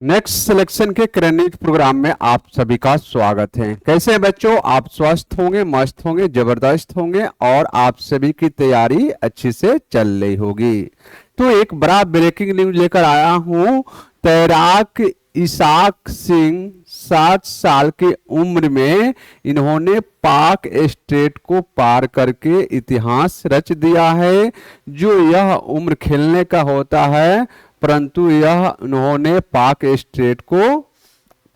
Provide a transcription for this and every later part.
Next selection के credit programme में आप सभी का स्वागत है। कैसे हैं बच्चों? आप स्वस्थ होंगे, मस्त होंगे, जबरदस्त होंगे और आप सभी की तैयारी अच्छी से चल रही होगी। तो एक बड़ा ब्रेकिंग न्यूज लेकर आया हूं। तैराक इसाक सिंह 7 साल की उम्र में इन्होंने पाक स्टेट को पार करके इतिहास रच दिया है। जो यह उम्र खेलने का होता है, परंतु यह इन्होंने पाक स्टेट को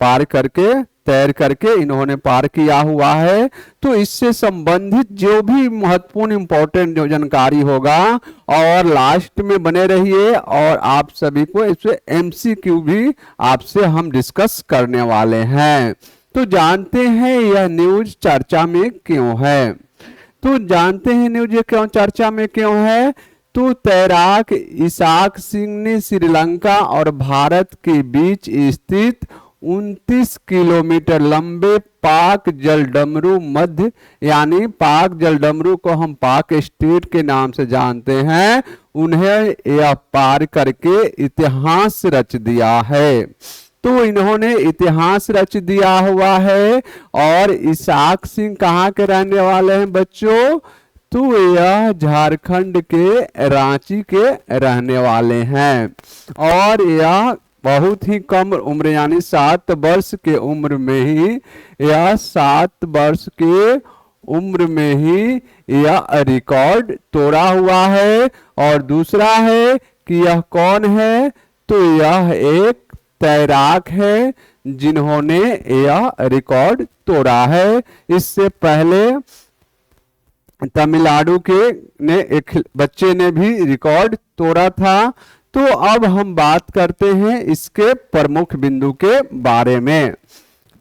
पार करके तैर करके इन्होंने पार किया हुआ है। तो इससे संबंधित जो भी महत्वपूर्ण इंपॉर्टेंट जो जानकारी होगा और लास्ट में बने रहिए और आप सभी को इससे एमसीक्यू भी आपसे हम डिस्कस करने वाले हैं। तो जानते हैं यह न्यूज चर्चा में क्यों है। तो जानते हैं न्यूज ये क्यों चर्चा में क्यों है। तो तैराक इसाक सिंह ने श्रीलंका और भारत के बीच स्थित 29 किलोमीटर लंबे पाक जलडमरू मध्य यानी पाक जलडमरू को हम पाक स्टेट के नाम से जानते हैं, उन्हें यह पार करके इतिहास रच दिया है। तो इन्होंने इतिहास रच दिया हुआ है। और इसाक सिंह कहाँ के रहने वाले हैं बच्चों? तो यह झारखंड के रांची के रहने वाले हैं। और यह बहुत ही कम उम्र यानी 7 वर्ष के उम्र में ही यह 7 वर्ष के उम्र में ही यह रिकॉर्ड तोड़ा हुआ है। और दूसरा है कि यह कौन है? तो यह एक तैराक है जिन्होंने यह रिकॉर्ड तोड़ा है। इससे पहले तमिलनाडु के एक बच्चे ने भी रिकॉर्ड तोड़ा था। तो अब हम बात करते हैं इसके प्रमुख बिंदु के बारे में।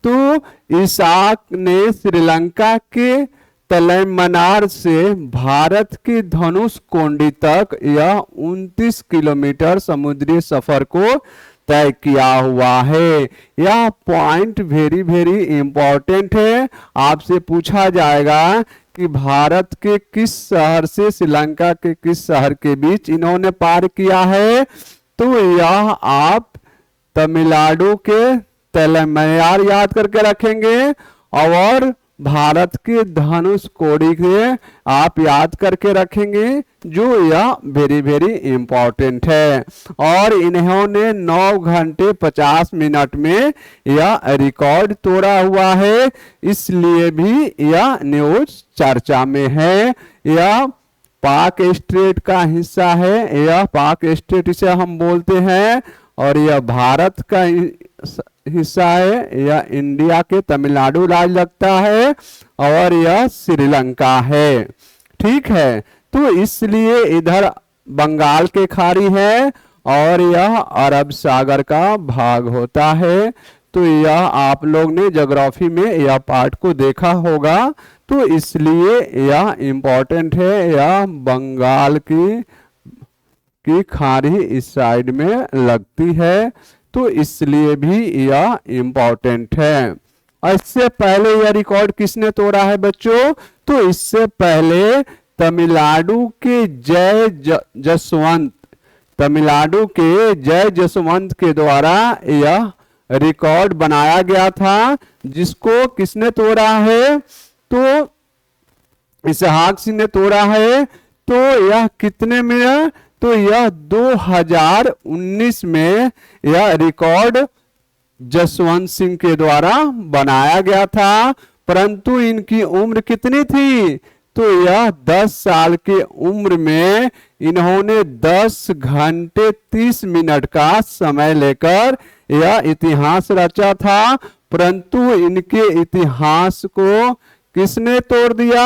तो इसाक ने श्रीलंका के तलैमनार से भारत के धनुषकोडी तक यह 29 किलोमीटर समुद्री सफर को तय किया हुआ है। यह पॉइंट वेरी वेरी इंपॉर्टेंट है। आपसे पूछा जाएगा कि भारत के किस शहर से श्रीलंका के किस शहर के बीच इन्होंने पार किया है। तो यह आप तमिलनाडु के तलैमनार याद करके रखेंगे और भारत के धनुषकोडी के आप याद करके रखेंगे, जो यह वेरी वेरी इंपॉर्टेंट है। और इन्होंने 9 घंटे 50 मिनट में यह रिकॉर्ड तोड़ा हुआ है, इसलिए भी यह न्यूज चर्चा में है। यह पाक स्टेट का हिस्सा है, यह पाक स्टेट इसे हम बोलते हैं। और यह भारत का हिस्सा है, यह इंडिया के तमिलनाडु राज्य लगता है और यह श्रीलंका है। ठीक है, तो इसलिए इधर बंगाल के खाड़ी है और यह अरब सागर का भाग होता है। तो यह आप लोग ने ज्योग्राफी में यह पार्ट को देखा होगा, तो इसलिए यह इंपॉर्टेंट है। यह बंगाल की खाड़ी इस साइड में लगती है, तो इसलिए भी यह इंपॉर्टेंट है। इससे पहले यह रिकॉर्ड किसने तोड़ा है बच्चों? तो इससे पहले तमिलनाडु के तमिलनाडु के जय जसवंत के द्वारा यह रिकॉर्ड बनाया गया था, जिसको किसने तोड़ा है? तो इसाक सिंह ने तोड़ा है। तो यह कितने में है? तो यह 2019 में यह रिकॉर्ड जसवंत सिंह के द्वारा बनाया गया था। परंतु इनकी उम्र कितनी थी? तो यह 10 साल की उम्र में इन्होंने 10 घंटे 30 मिनट का समय लेकर यह इतिहास रचा था। परंतु इनके इतिहास को किसने तोड़ दिया?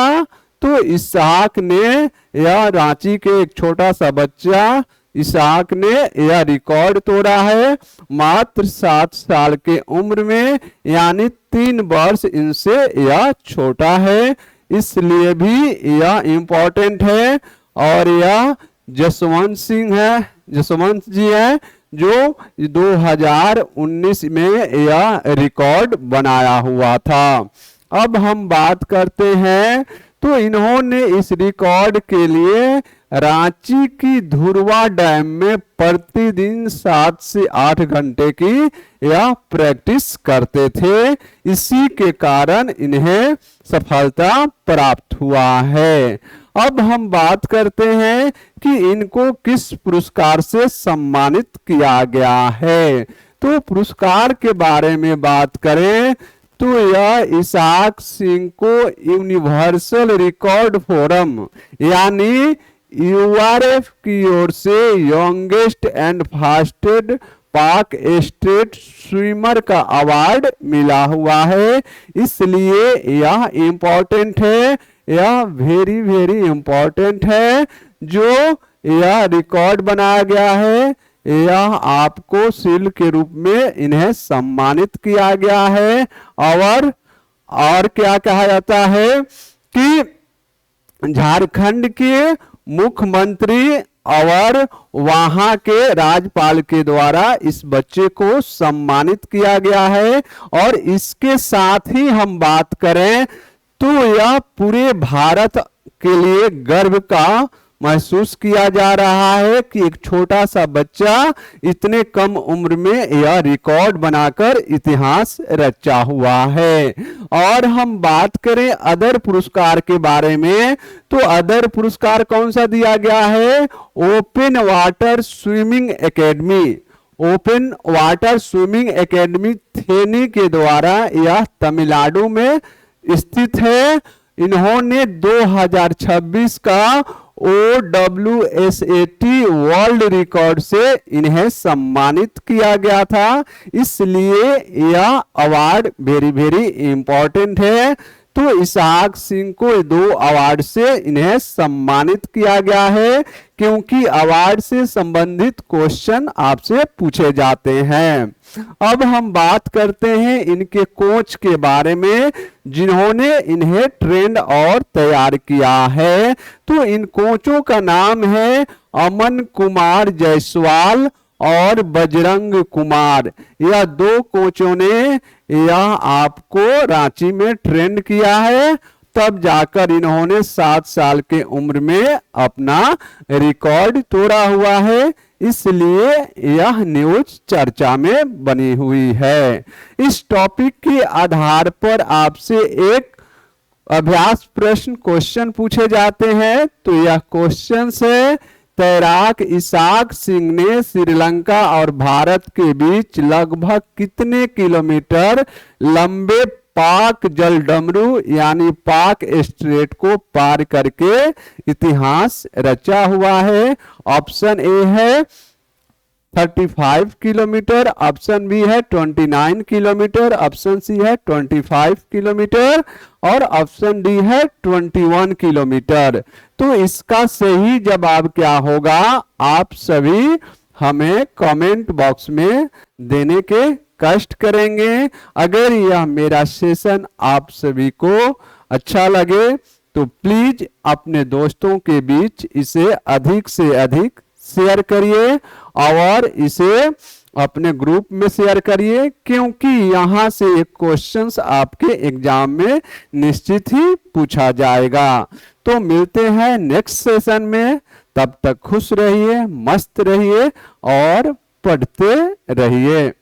तो इसाक ने, यह रांची के एक छोटा सा बच्चा इसाक ने यह रिकॉर्ड तोड़ा है मात्र 7 साल के उम्र में, यानी 3 वर्ष इनसे यह छोटा है, इसलिए भी यह इंपॉर्टेंट है। और यह जसवंत सिंह है, जसवंत जी है, जो 2019 में यह रिकॉर्ड बनाया हुआ था। अब हम बात करते हैं तो इन्होंने इस रिकॉर्ड के लिए रांची की धुरवा डैम में प्रतिदिन 7 से 8 घंटे की यह प्रैक्टिस करते थे। इसी के कारण इन्हें सफलता प्राप्त हुआ है। अब हम बात करते हैं कि इनको किस पुरस्कार से सम्मानित किया गया है। तो पुरस्कार के बारे में बात करें तो यह इसाक सिंह को यूनिवर्सल रिकॉर्ड फोरम यानी यूआरएफ की ओर से यंगेस्ट एंड फास्टेस्ट पाक स्टेट स्विमर का अवार्ड मिला हुआ है। इसलिए यह इम्पोर्टेंट है, यह वेरी वेरी इम्पोर्टेंट है। जो यह रिकॉर्ड बनाया गया है यह आपको शील्ड के रूप में इन्हें सम्मानित किया गया है। और क्या कहा जाता है कि झारखंड के मुख्यमंत्री और वहां के राज्यपाल के द्वारा इस बच्चे को सम्मानित किया गया है। और इसके साथ ही हम बात करें तो यह पूरे भारत के लिए गर्व का महसूस किया जा रहा है कि एक छोटा सा बच्चा इतने कम उम्र में यह रिकॉर्ड बनाकर इतिहास रचा हुआ है। और हम बात करें अदर पुरस्कार के बारे में तो अदर पुरस्कार कौन सा दिया गया है? Open water swimming academy, open water swimming academy Theni के द्वारा यह तमिलनाडु में स्थित है। इन्होंने 2026 का OWSAT वर्ल्ड रिकॉर्ड से इन्हें सम्मानित किया गया था। इसलिए यह अवार्ड वेरी वेरी इंपॉर्टेंट है। तो इसाक सिंह को 2 अवार्ड से इन्हें सम्मानित किया गया है क्योंकि अवार्ड से संबंधित क्वेश्चन आपसे पूछे जाते हैं। अब हम बात करते हैं इनके कोच के बारे में जिन्होंने इन्हें ट्रेंड और तैयार किया है। तो इन कोचों का नाम है अमन कुमार जायसवाल और बजरंग कुमार। यह 2 कोचों ने यह आपको रांची में ट्रेंड किया है, तब जाकर इन्होंने 7 साल के उम्र में अपना रिकॉर्ड तोड़ा हुआ है। इसलिए यह न्यूज चर्चा में बनी हुई है। इस टॉपिक के आधार पर आपसे एक अभ्यास प्रश्न क्वेश्चन पूछे जाते हैं। तो यह क्वेश्चन है तैराक इसाक सिंह ने श्रीलंका और भारत के बीच लगभग कितने किलोमीटर लंबे पाक जलडमरू यानी पाक स्ट्रेट को पार करके इतिहास रचा हुआ है? ऑप्शन ए है 35 किलोमीटर, ऑप्शन बी है 29 किलोमीटर, ऑप्शन सी है 25 किलोमीटर और ऑप्शन डी है 21 किलोमीटर। तो इसका सही जवाब क्या होगा आप सभी हमें कमेंट बॉक्स में देने के कष्ट करेंगे। अगर यह मेरा सेशन आप सभी को अच्छा लगे तो प्लीज अपने दोस्तों के बीच इसे अधिक से अधिक शेयर करिए और इसे अपने ग्रुप में शेयर करिए क्योंकि यहां से एक क्वेश्चंस आपके एग्जाम में निश्चित ही पूछा जाएगा। तो मिलते हैं नेक्स्ट सेशन में, तब तक खुश रहिए, मस्त रहिए और पढ़ते रहिए।